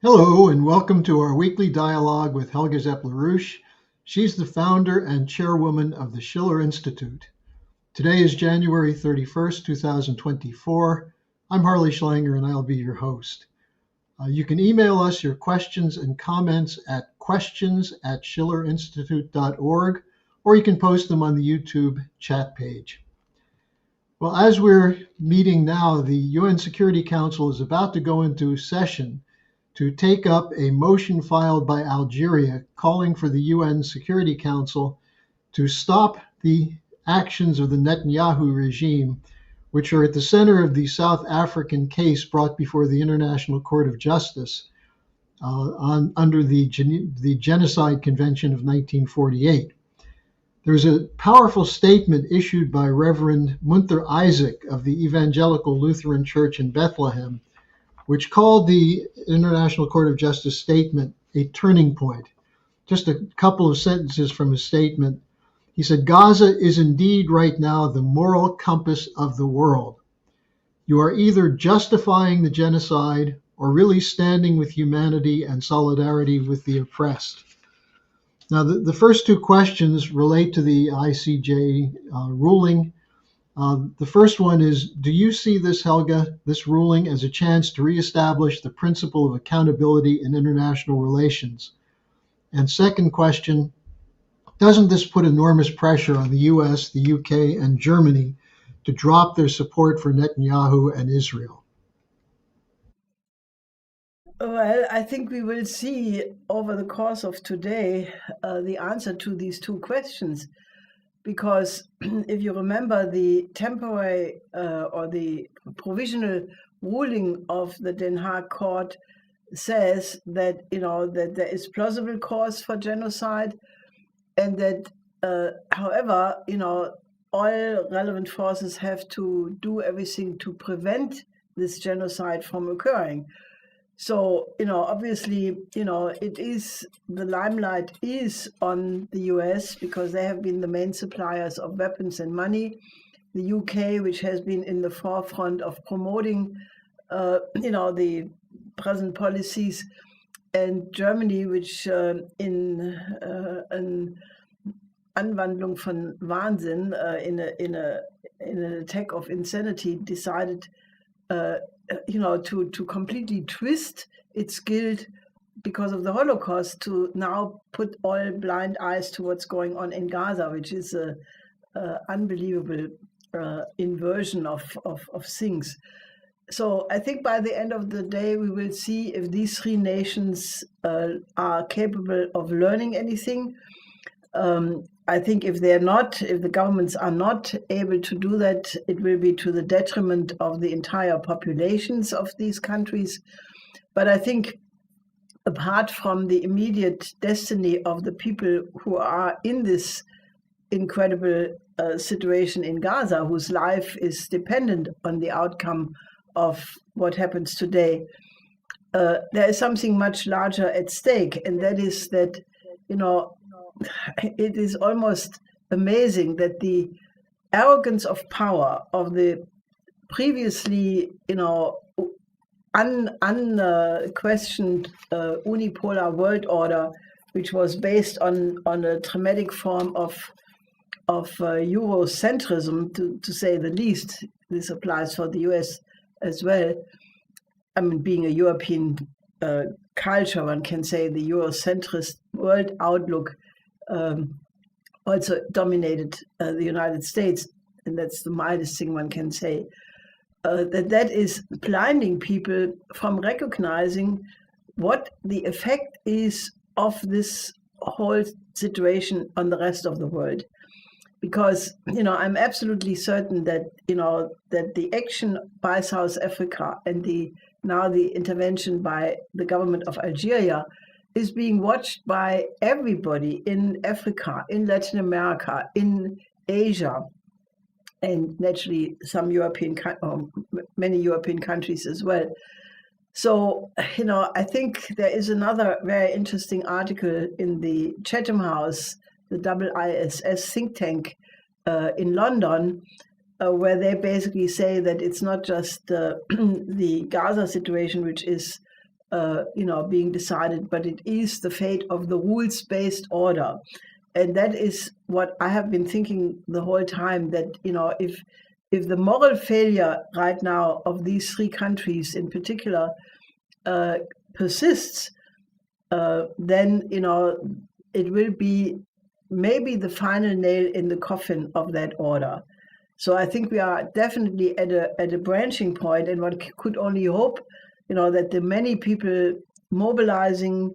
Hello, and welcome to our weekly dialogue with Helga Zepp-LaRouche. She's the founder and chairwoman of the Schiller Institute. Today is January 31st, 2024. I'm Harley Schlanger, and I'll be your host. You can email us your questions and comments at questions@schillerinstitute.org, or you can post them on the YouTube chat page. Well, as we're meeting now, the UN Security Council is about to go into session to take up a motion filed by Algeria calling for the UN Security Council to stop the actions of the Netanyahu regime, which are at the center of the South African case brought before the International Court of Justice under the Genocide Convention of 1948. There's a powerful statement issued by Reverend Munther Isaac of the Evangelical Lutheran Church in Bethlehem, which called the International Court of Justice statement a turning point. Just a couple of sentences from his statement. He said, "Gaza is indeed right now the moral compass of the world. You are either justifying the genocide or really standing with humanity and solidarity with the oppressed." Now, the first two questions relate to the ICJ ruling. The first one is, do you see this, Helga, this ruling as a chance to reestablish the principle of accountability in international relations? And second question, doesn't this put enormous pressure on the US, the UK, and Germany to drop their support for Netanyahu and Israel? Well, I think we will see over the course of today the answer to these two questions. Because if you remember, the temporary or the provisional ruling of the Den Haag court says that that there is plausible cause for genocide, and that however all relevant forces have to do everything to prevent this genocide from occurring. So, obviously, it is, the limelight is on the US because they have been the main suppliers of weapons and money. The UK, which has been in the forefront of promoting, the present policies, and Germany, which in an Anwandlung von Wahnsinn, in an attack of insanity, decided to completely twist its guilt because of the Holocaust to now put all blind eyes to what's going on in Gaza, which is a unbelievable inversion of things. So I think by the end of the day, we will see if these three nations are capable of learning anything. I think if the governments are not able to do that, it will be to the detriment of the entire populations of these countries. But I think apart from the immediate destiny of the people who are in this incredible situation in Gaza, whose life is dependent on the outcome of what happens today, there is something much larger at stake, and that is that, it is almost amazing that the arrogance of power of the previously, unquestioned unipolar world order, which was based on a traumatic form of Eurocentrism, to say the least. This applies for the US as well. I mean, being a European culture, one can say the Eurocentrist world outlook also dominated the United States, and that's the mildest thing one can say. That is blinding people from recognizing what the effect is of this whole situation on the rest of the world. Because I'm absolutely certain that that the action by South Africa and the intervention by the government of Algeria is being watched by everybody in Africa, in Latin America, in Asia, and naturally some many European countries as well. So, I think there is another very interesting article in the Chatham House, the IISS think tank in London, where they basically say that it's not just the Gaza situation which is being decided, but it is the fate of the rules-based order. And that is what I have been thinking the whole time, that, if the moral failure right now of these three countries in particular persists, then, it will be maybe the final nail in the coffin of that order. So I think we are definitely at a branching point, and one could only hope, that the many people mobilizing,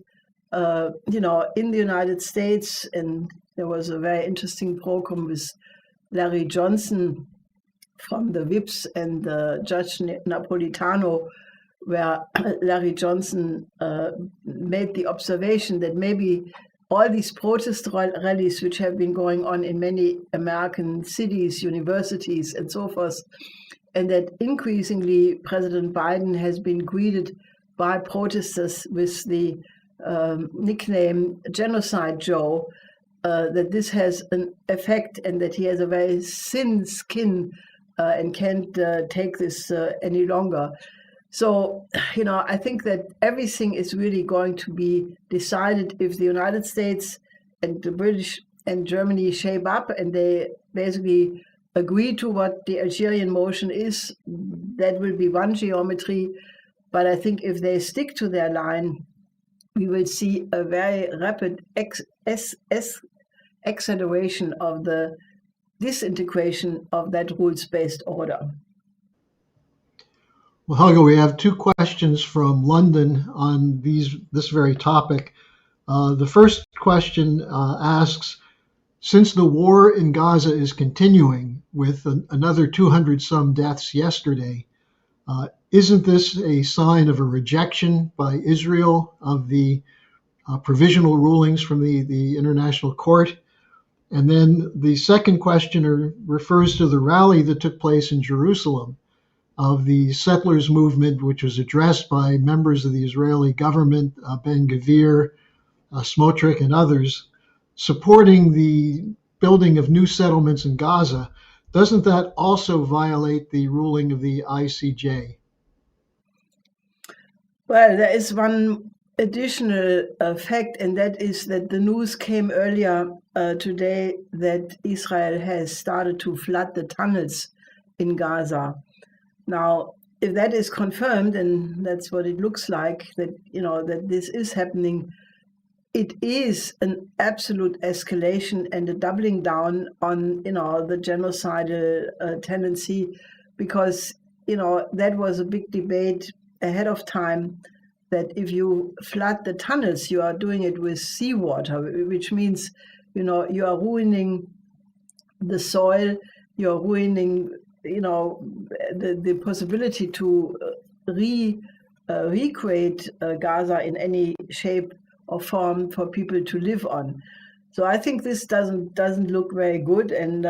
in the United States, and there was a very interesting program with Larry Johnson from the Whips and Judge Napolitano, where Larry Johnson made the observation that maybe all these protest rallies, which have been going on in many American cities, universities, and so forth, and that increasingly President Biden has been greeted by protesters with the nickname Genocide Joe, that this has an effect, and that he has a very thin skin and can't take this any longer. So, I think that everything is really going to be decided if the United States and the British and Germany shape up and they basically agree to what the Algerian motion is. That will be one geometry. But I think if they stick to their line, we will see a very rapid acceleration of the disintegration of that rules-based order. Well, Helga, we have two questions from London on this very topic. The first question asks, since the war in Gaza is continuing with another 200 some deaths yesterday, isn't this a sign of a rejection by Israel of the provisional rulings from the International Court? And then the second questioner refers to the rally that took place in Jerusalem of the settlers movement, which was addressed by members of the Israeli government, Ben-Gvir, Smotrich, and others, supporting the building of new settlements in Gaza. Doesn't that also violate the ruling of the ICJ? Well, there is one additional fact, and that is that the news came earlier today that Israel has started to flood the tunnels in Gaza. Now, if that is confirmed, and that's what it looks like, that that this is happening, it is an absolute escalation and a doubling down on the genocidal tendency, because that was a big debate ahead of time, that if you flood the tunnels, you are doing it with seawater, which means you are ruining the soil, you are ruining the possibility to recreate Gaza in any shape or form for people to live on. So I think this doesn't look very good, and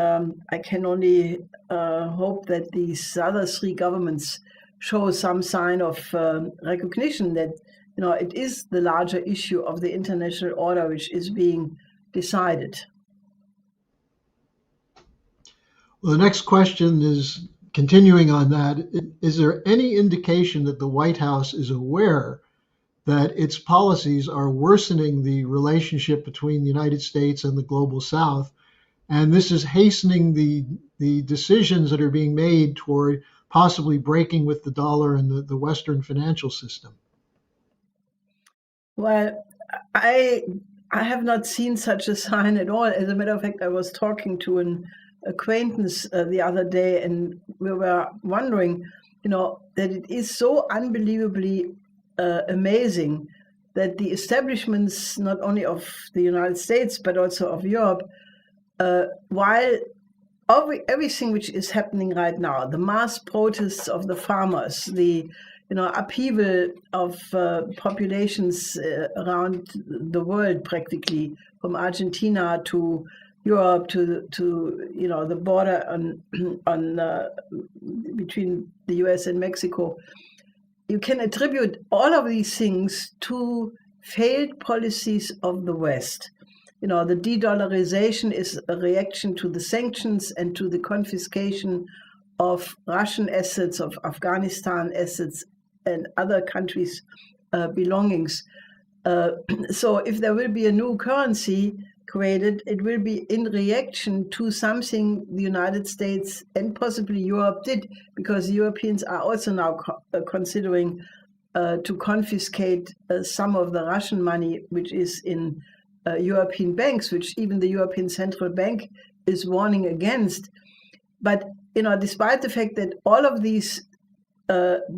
I can only hope that these other three governments show some sign of recognition that it is the larger issue of the international order which is being decided. Well, the next question is continuing on that. Is there any indication that the White House is aware that its policies are worsening the relationship between the United States and the global South, and this is hastening the decisions that are being made toward possibly breaking with the dollar and the Western financial system? Well, I have not seen such a sign at all. As a matter of fact, I was talking to an acquaintance the other day, and we were wondering, that it is so unbelievably amazing that the establishments, not only of the United States but also of Europe, while everything which is happening right now, the mass protests of the farmers, the upheaval of populations around the world, practically from Argentina to Europe to the border on between the US and Mexico, you can attribute all of these things to failed policies of the West. The de-dollarization is a reaction to the sanctions and to the confiscation of Russian assets, of Afghanistan assets, and other countries' belongings. So if there will be a new currency created, it will be in reaction to something the United States and possibly Europe did, because Europeans are also now considering to confiscate some of the Russian money, which is in European banks, which even the European Central Bank is warning against. But despite the fact that all of these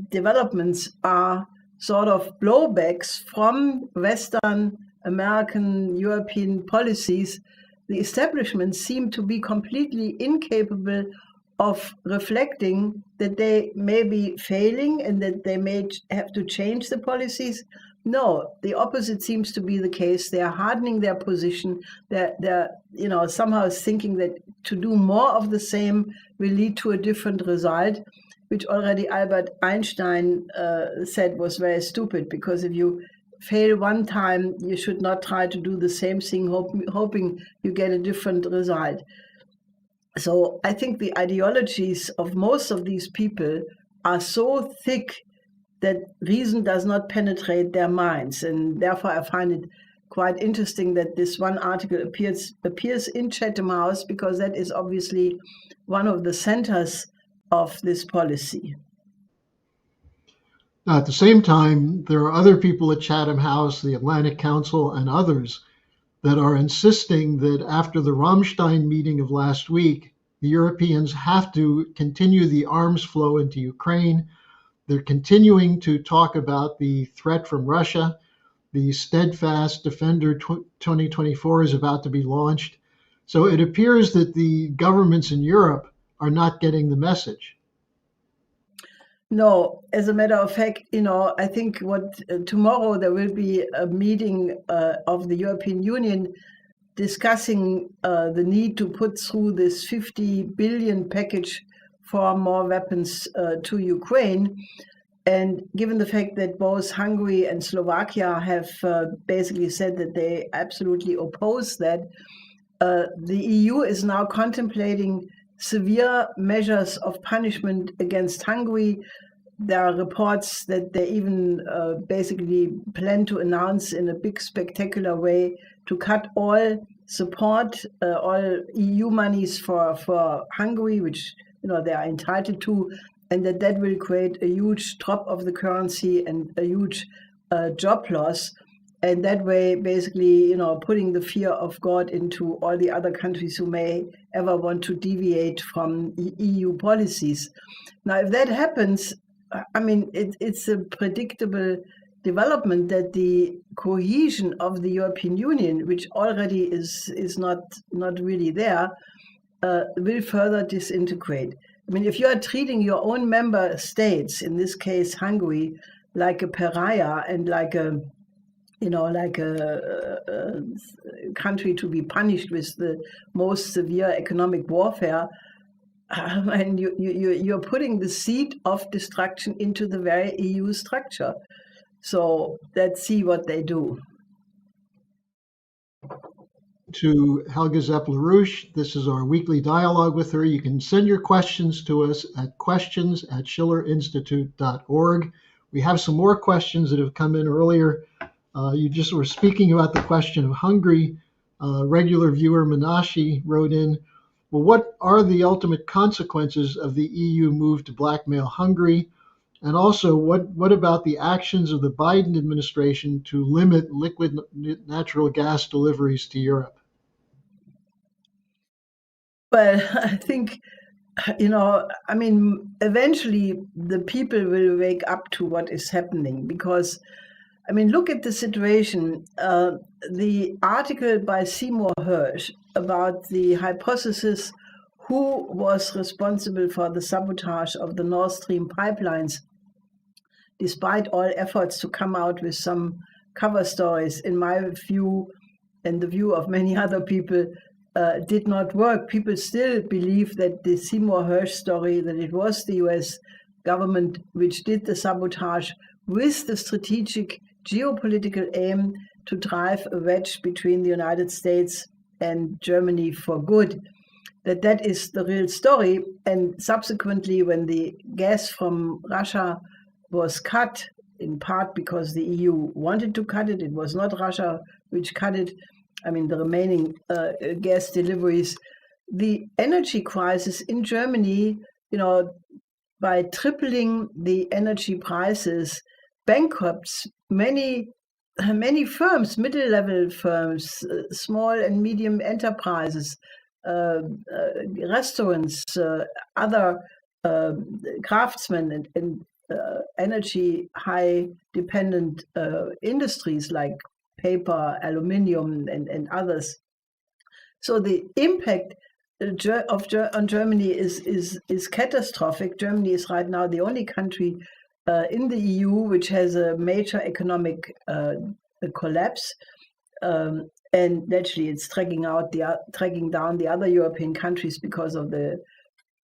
developments are sort of blowbacks from Western, American, European policies, the establishment seem to be completely incapable of reflecting that they may be failing and that they may have to change the policies. No, the opposite seems to be the case. They are hardening their position. They're somehow thinking that to do more of the same will lead to a different result, which already Albert Einstein said was very stupid, because if you fail one time, you should not try to do the same thing, hoping you get a different result. So I think the ideologies of most of these people are so thick that reason does not penetrate their minds. And therefore, I find it quite interesting that this one article appears in Chatham House, because that is obviously one of the centers of this policy. Now, at the same time, there are other people at Chatham House, the Atlantic Council, and others that are insisting that after the Ramstein meeting of last week, the Europeans have to continue the arms flow into Ukraine. They're continuing to talk about the threat from Russia. The Steadfast Defender 2024 is about to be launched. So it appears that the governments in Europe are not getting the message. No, as a matter of fact, I think tomorrow there will be a meeting of the European Union discussing the need to put through this 50 billion package for more weapons to Ukraine. And given the fact that both Hungary and Slovakia have basically said that they absolutely oppose that, the EU is now contemplating severe measures of punishment against Hungary. There are reports that they even basically plan to announce in a big spectacular way to cut all support, all EU monies for Hungary, which they are entitled to, and that will create a huge drop of the currency and a huge job loss. And that way, basically, putting the fear of God into all the other countries who may ever want to deviate from EU policies. Now, if that happens, I mean, it's a predictable development that the cohesion of the European Union, which already is not really there, will further disintegrate. I mean, if you are treating your own member states, in this case Hungary, like a pariah and like a country to be punished with the most severe economic warfare, and you're putting the seed of destruction into the very EU structure. So let's see what they do. To Helga Zepp-LaRouche, this is our weekly dialogue with her. You can send your questions to us at questions@schillerinstitute.org. We have some more questions that have come in earlier. You just were speaking about the question of Hungary. Regular viewer Menashe wrote in, well, what are the ultimate consequences of the EU move to blackmail Hungary? And also, what about the actions of the Biden administration to limit liquid natural gas deliveries to Europe? Well, I think, eventually the people will wake up to what is happening, because, look at the situation. The article by Seymour Hersh about the hypothesis who was responsible for the sabotage of the Nord Stream pipelines, despite all efforts to come out with some cover stories, in my view and the view of many other people, did not work. People still believe that the Seymour Hersh story, that it was the US government which did the sabotage with the strategic geopolitical aim to drive a wedge between the United States and Germany for good, that is the real story. And subsequently, when the gas from Russia was cut, in part because the EU wanted to cut it. It was not Russia which cut it. I mean, the remaining gas deliveries. The energy crisis in Germany, by tripling the energy prices, bankrupts many firms, middle-level firms, small and medium enterprises, restaurants, other craftsmen and energy high dependent industries like paper, aluminium, and others. So the impact on Germany is catastrophic. Germany is right now the only country in the EU which has a major economic collapse, and naturally it's dragging down the other European countries because of the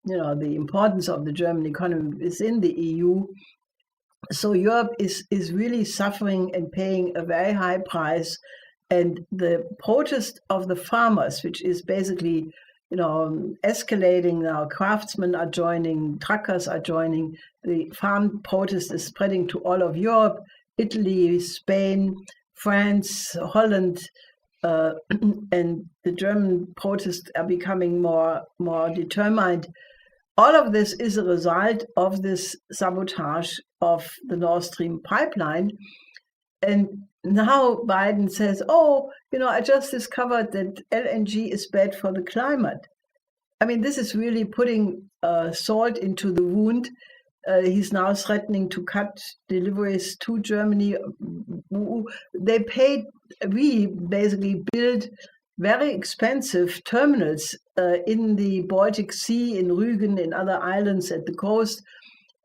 importance of the German economy within the EU. So Europe is really suffering and paying a very high price, and the protest of the farmers, which is basically escalating now. Craftsmen are joining, truckers are joining. The farm protest is spreading to all of Europe, Italy, Spain, France, Holland, and the German protests are becoming more determined. All of this is a result of this sabotage of the Nord Stream pipeline. And now Biden says, I just discovered that LNG is bad for the climate. I mean, this is really putting salt into the wound. He's now threatening to cut deliveries to Germany. We basically build very expensive terminals in the Baltic Sea, in Rügen, in other islands at the coast,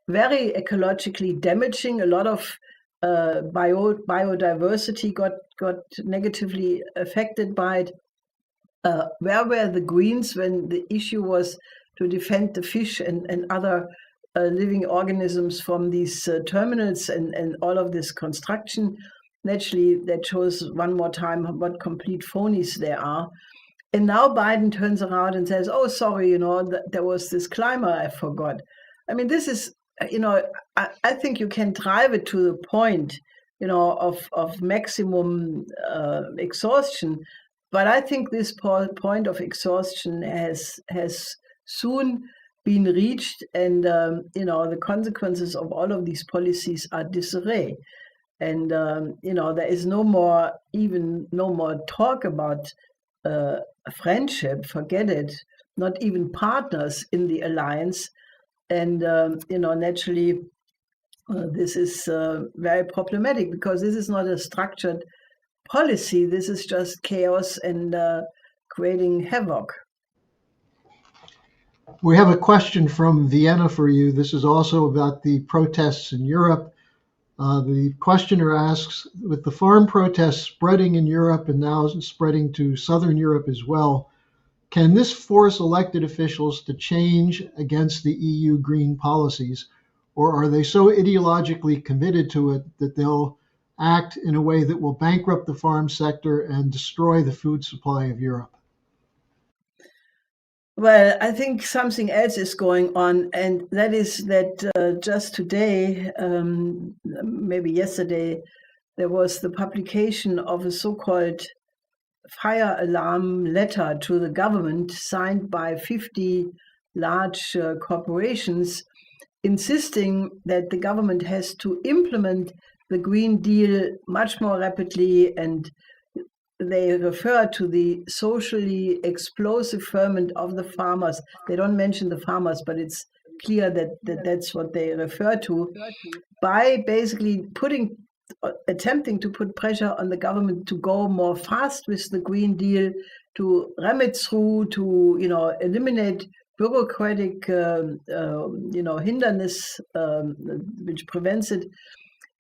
very ecologically damaging. A lot of biodiversity got negatively affected by it. Where were the Greens when the issue was to defend the fish and other living organisms from these terminals and all of this construction? Naturally, that shows one more time what complete phonies they are. And now Biden turns around and says, sorry, there was this climber I forgot. I mean, this is, I think you can drive it to the point, of maximum exhaustion. But I think this point of exhaustion has soon been reached, and the consequences of all of these policies are disarray. And there is no more talk about friendship. Forget it. Not even partners in the alliance. And naturally, this is very problematic because this is not a structured policy. This is just chaos and creating havoc. We have a question from Vienna for you. This is also about the protests in Europe. The questioner asks, with the farm protests spreading in Europe and now spreading to Southern Europe as well, can this force elected officials to change against the EU green policies, or are they so ideologically committed to it that they'll act in a way that will bankrupt the farm sector and destroy the food supply of Europe? Well, I think something else is going on, and that is that just today, maybe yesterday, there was the publication of a so-called fire alarm letter to the government signed by 50 large corporations, insisting that the government has to implement the Green Deal much more rapidly, and they refer to the socially explosive ferment of the farmers. They don't mention the farmers, but it's clear that that's what they refer to, by basically attempting to put pressure on the government to go more fast with the Green Deal, to ram it through, to eliminate bureaucratic hindrance which prevents it.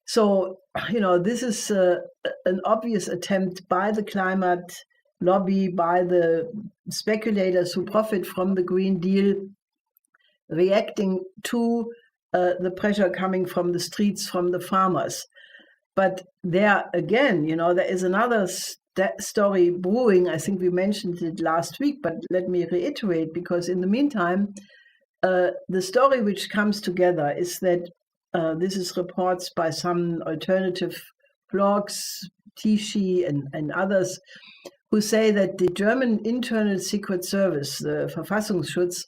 So, this is an obvious attempt by the climate lobby, by the speculators who profit from the Green Deal, reacting to the pressure coming from the streets, from the farmers. But there again, there is another story brewing. I think we mentioned it last week, but let me reiterate, because in the meantime, the story which comes together is that This is reports by some alternative blogs, Tichy and others, who say that the German Internal Secret Service, the Verfassungsschutz,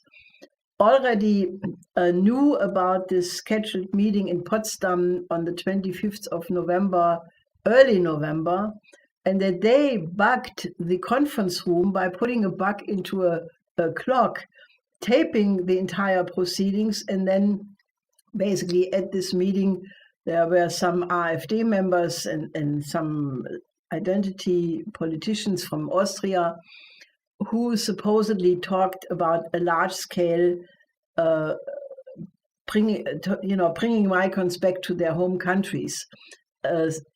already knew about this scheduled meeting in Potsdam on the 25th of November, early November, and that they bugged the conference room by putting a bug into a clock, taping the entire proceedings, and then basically at this meeting there were some AfD members and some identity politicians from Austria who supposedly talked about a large-scale bringing migrants back to their home countries.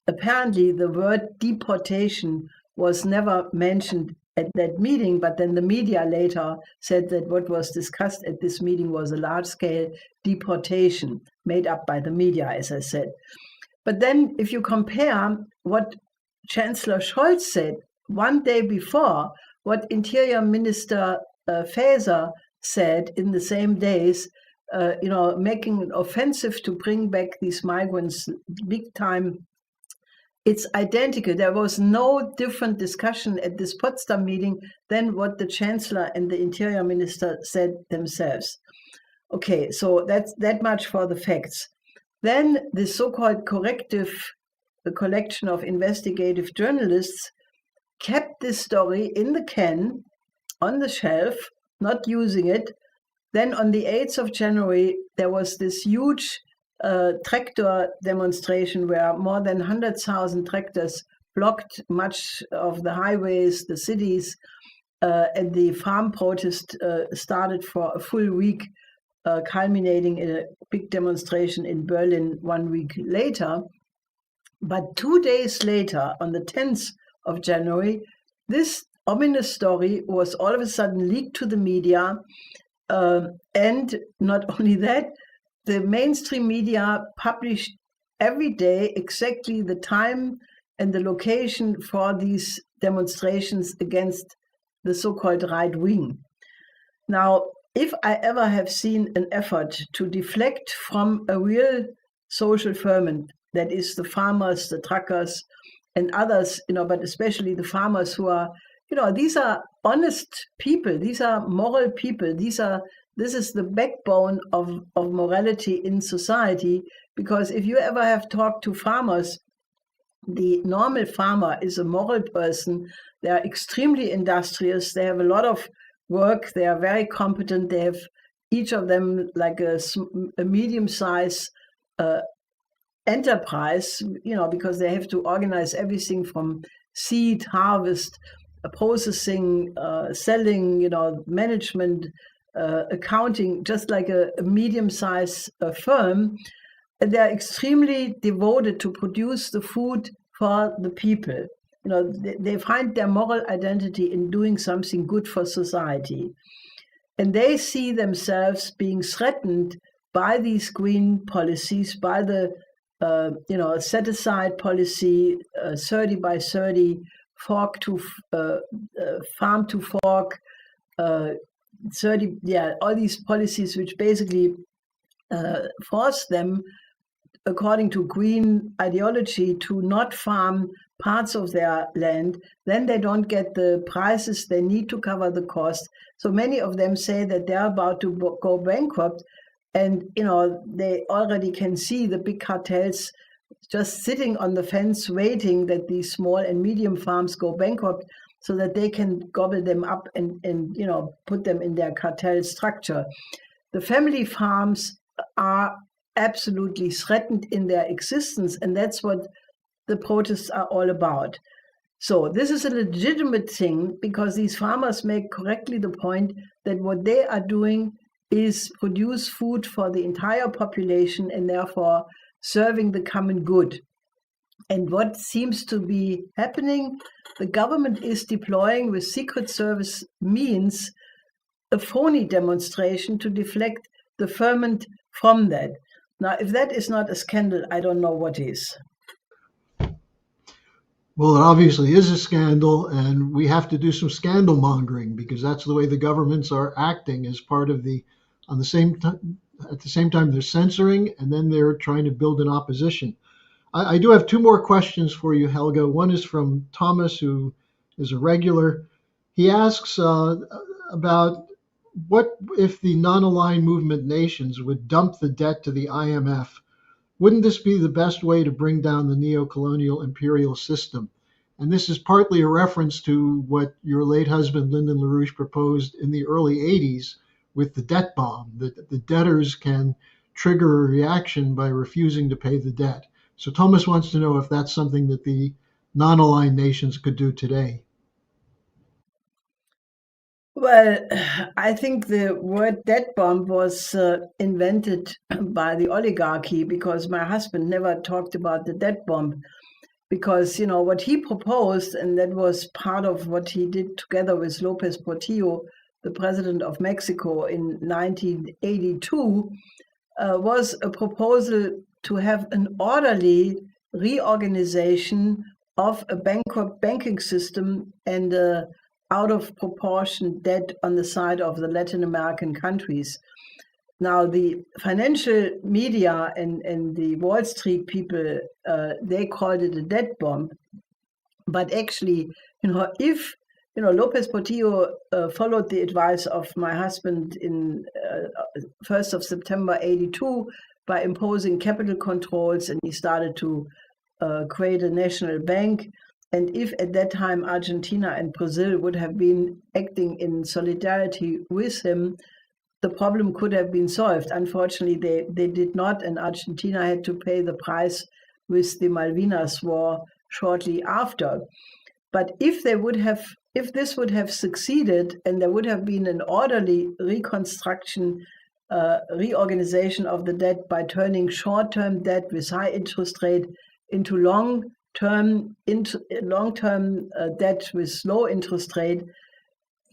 Apparently, the word deportation was never mentioned at that meeting, but then the media later said that what was discussed at this meeting was a large-scale deportation made up by the media, as I said. But then if you compare what Chancellor Scholz said one day before, what Interior Minister Faeser said in the same days, making an offensive to bring back these migrants big time, it's identical. There was no different discussion at this Potsdam meeting than what the Chancellor and the Interior Minister said themselves. Okay, so that's that much for the facts. Then the so-called corrective collection of investigative journalists kept this story in the can, on the shelf, not using it. Then on the 8th of January, there was this huge tractor demonstration where more than 100,000 tractors blocked much of the highways, the cities, and the farm protest started for a full week, culminating in a big demonstration in Berlin 1 week later. But 2 days later, on the 10th of January, this ominous story was all of a sudden leaked to the media. And not only that, the mainstream media published every day exactly the time and the location for these demonstrations against the so-called right wing. Now, if I ever have seen an effort to deflect from a real social ferment, that is the farmers, the truckers, and others, but especially the farmers who are, these are honest people, these are moral people, this is the backbone of morality in society, because if you ever have talked to farmers, the normal farmer is a moral person. They are extremely industrious. They have a lot of work. They are very competent. They have each of them like a medium-sized enterprise, because they have to organize everything from seed, harvest, processing, selling, management, accounting, just like a medium-sized firm. And they're extremely devoted to produce the food for the people. They find their moral identity in doing something good for society. And they see themselves being threatened by these green policies, by the set-aside policy, 30 by 30, farm to fork, 30, all these policies which basically force them, according to green ideology, to not farm parts of their land. Then they don't get the prices they need to cover the cost. So many of them say that they're about to go bankrupt, and they already can see the big cartels just sitting on the fence waiting that these small and medium farms go bankrupt so that they can gobble them up and put them in their cartel structure. The family farms are absolutely threatened in their existence, and that's what the protests are all about. So this is a legitimate thing, because these farmers make correctly the point that what they are doing is produce food for the entire population and therefore serving the common good. And what seems to be happening, the government is deploying with Secret Service means a phony demonstration to deflect the ferment from that. Now, if that is not a scandal, I don't know what is. Well, it obviously is a scandal, and we have to do some scandal mongering, because that's the way the governments are acting as part of the, on the same at the same time they're censoring, and then they're trying to build an opposition. I do have two more questions for you, Helga. One is from Thomas, who is a regular. He asks about what if the non-aligned movement nations would dump the debt to the IMF? Wouldn't this be the best way to bring down the neo-colonial imperial system? And this is partly a reference to what your late husband, Lyndon LaRouche, proposed in the early 80s with the debt bomb, that the debtors can trigger a reaction by refusing to pay the debt. So Thomas wants to know if that's something that the non-aligned nations could do today. Well, I think the word debt bomb was invented by the oligarchy, because my husband never talked about the debt bomb, because, you know, what he proposed, and that was part of what he did together with Lopez Portillo, the president of Mexico in 1982, was a proposal to have an orderly reorganization of a bankrupt banking system and out of proportion debt on the side of the Latin American countries. Now, the financial media and the Wall Street people, they called it a debt bomb. But actually, you know, if Lopez Portillo followed the advice of my husband in 1st of September 82 by imposing capital controls, and he started to create a national bank. And if at that time Argentina and Brazil would have been acting in solidarity with him, the problem could have been solved. Unfortunately, they did not, and Argentina had to pay the price with the Malvinas War shortly after. But if this would have succeeded, and there would have been an orderly reconstruction, reorganization of the debt by turning short-term debt with high interest rate into long-term debt with low interest rate,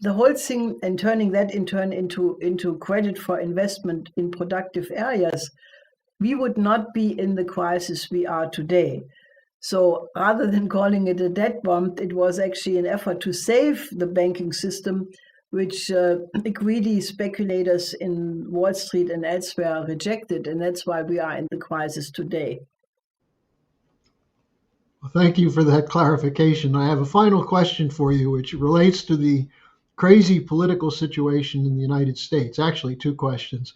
the whole thing, and turning that in turn into credit for investment in productive areas, we would not be in the crisis we are today. So rather than calling it a debt bomb, it was actually an effort to save the banking system, which greedy speculators in Wall Street and elsewhere rejected. And that's why we are in the crisis today. Well, thank you for that clarification. I have a final question for you, which relates to the crazy political situation in the United States. Actually, two questions.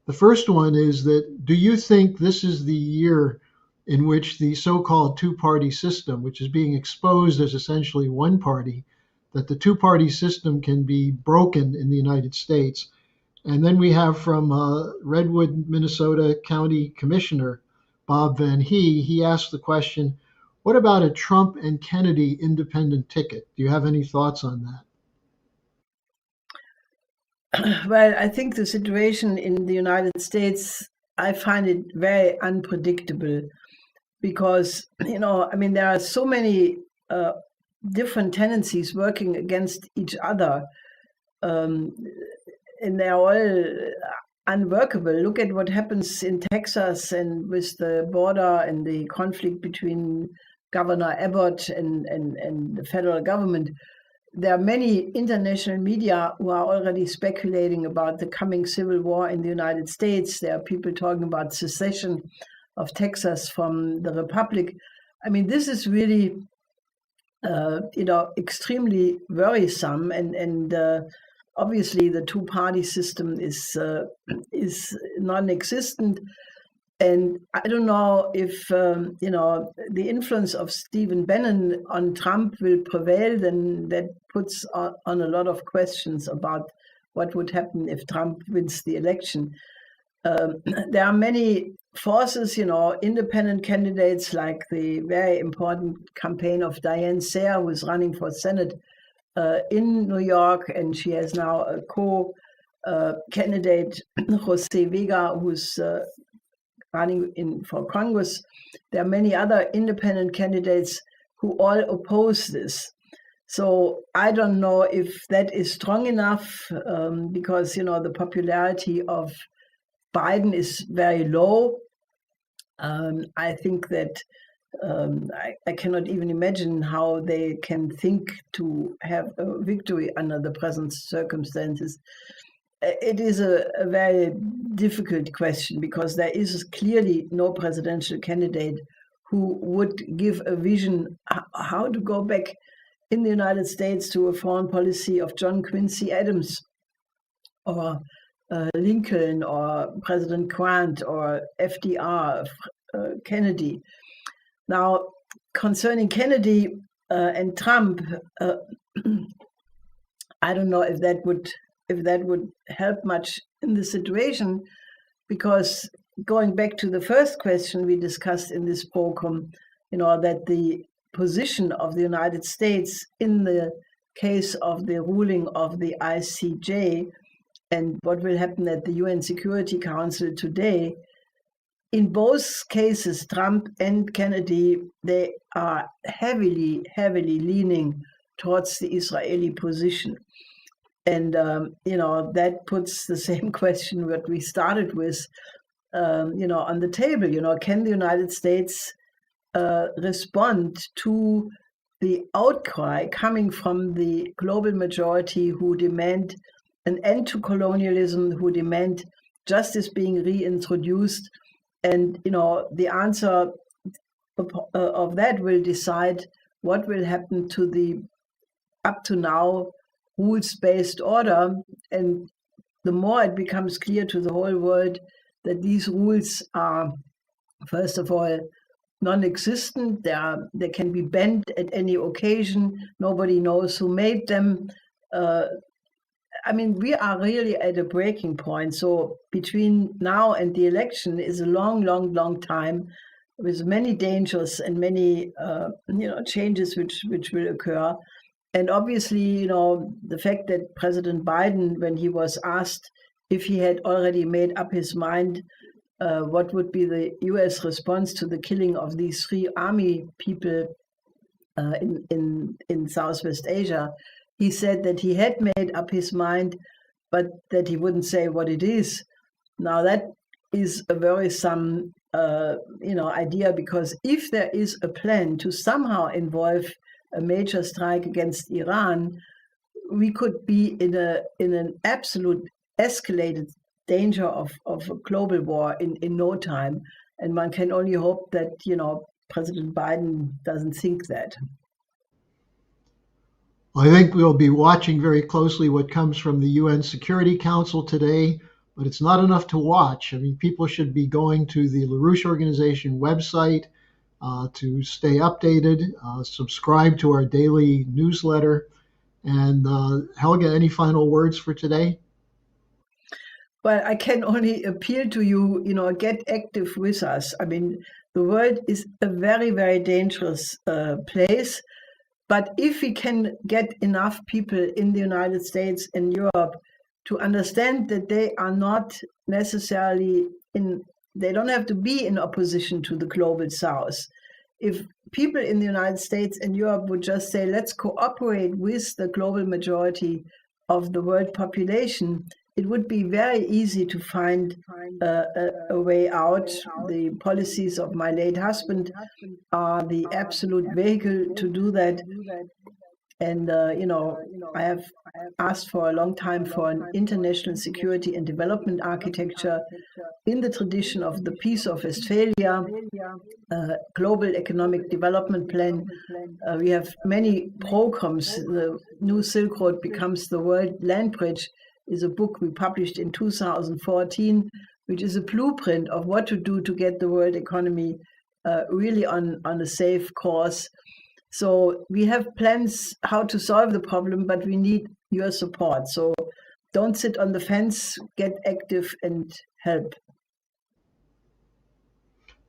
The first one is that, do you think this is the year in which the so-called two-party system, which is being exposed as essentially one party, that the two-party system can be broken in the United States? And then we have from Redwood, Minnesota County Commissioner Bob Van He asked the question, what about a Trump and Kennedy independent ticket? Do you have any thoughts on that? Well, I think the situation in the United States, I find it very unpredictable, because, there are so many different tendencies working against each other, and they're all unworkable. Look at what happens in Texas and with the border and the conflict between Governor Abbott and the federal government. There are many international media who are already speculating about the coming civil war in the United States. There are people talking about secession of Texas from the Republic. I mean, this is really, extremely worrisome, and obviously the two-party system is non-existent. And I don't know if, the influence of Stephen Bannon on Trump will prevail. Then that puts on a lot of questions about what would happen if Trump wins the election. There are many forces, independent candidates, like the very important campaign of Diane Sayre, who is running for Senate in New York, and she has now a co-candidate, Jose Vega, who's running for Congress. There are many other independent candidates who all oppose this. So I don't know if that is strong enough, because, the popularity of Biden is very low. I think that I cannot even imagine how they can think to have a victory under the present circumstances. It is a very difficult question because there is clearly no presidential candidate who would give a vision how to go back in the United States to a foreign policy of John Quincy Adams or Lincoln or President Grant or FDR, Kennedy. Now, concerning Kennedy and Trump, I don't know if that would help much in the situation, because going back to the first question we discussed in this program, that the position of the United States in the case of the ruling of the ICJ and what will happen at the UN Security Council today, in both cases, Trump and Kennedy, they are heavily leaning towards the Israeli position. And, that puts the same question that we started with, on the table. Can the United States respond to the outcry coming from the global majority who demand an end to colonialism, who demand justice being reintroduced? And, the answer of that will decide what will happen to the, up to now, rules-based order. And the more it becomes clear to the whole world that these rules are, first of all, non-existent, they can be bent at any occasion, nobody knows who made them. We are really at a breaking point. So between now and the election is a long time with many dangers and many changes which will occur. And obviously, the fact that President Biden, when he was asked if he had already made up his mind what would be the US response to the killing of these 3 army people in Southwest Asia, he said that he had made up his mind, but that he wouldn't say what it is. Now that is a worrisome idea, because if there is a plan to somehow involve a major strike against Iran, we could be in an absolute escalated danger of a global war in no time. And one can only hope that, President Biden doesn't think that. I think we'll be watching very closely what comes from the UN Security Council today, but it's not enough to watch. People should be going to the LaRouche Organization website to stay updated, subscribe to our daily newsletter. And Helga, any final words for today? Well, I can only appeal to you, get active with us. The world is a very, very dangerous place. But if we can get enough people in the United States and Europe to understand that they are not necessarily they don't have to be in opposition to the global South. If people in the United States and Europe would just say, let's cooperate with the global majority of the world population, it would be very easy to find a way out. The policies of my late husband are the absolute vehicle to do that. And, I have asked for a long time for an international security and development architecture in the tradition of the Peace of Westphalia, Global Economic Development Plan. We have many programs. The New Silk Road Becomes the World Land Bridge is a book we published in 2014, which is a blueprint of what to do to get the world economy really on a safe course. So we have plans how to solve the problem, but we need your support. So don't sit on the fence, get active and help.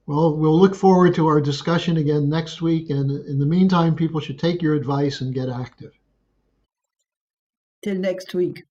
Well, we'll look forward to our discussion again next week. And in the meantime, people should take your advice and get active. Till next week.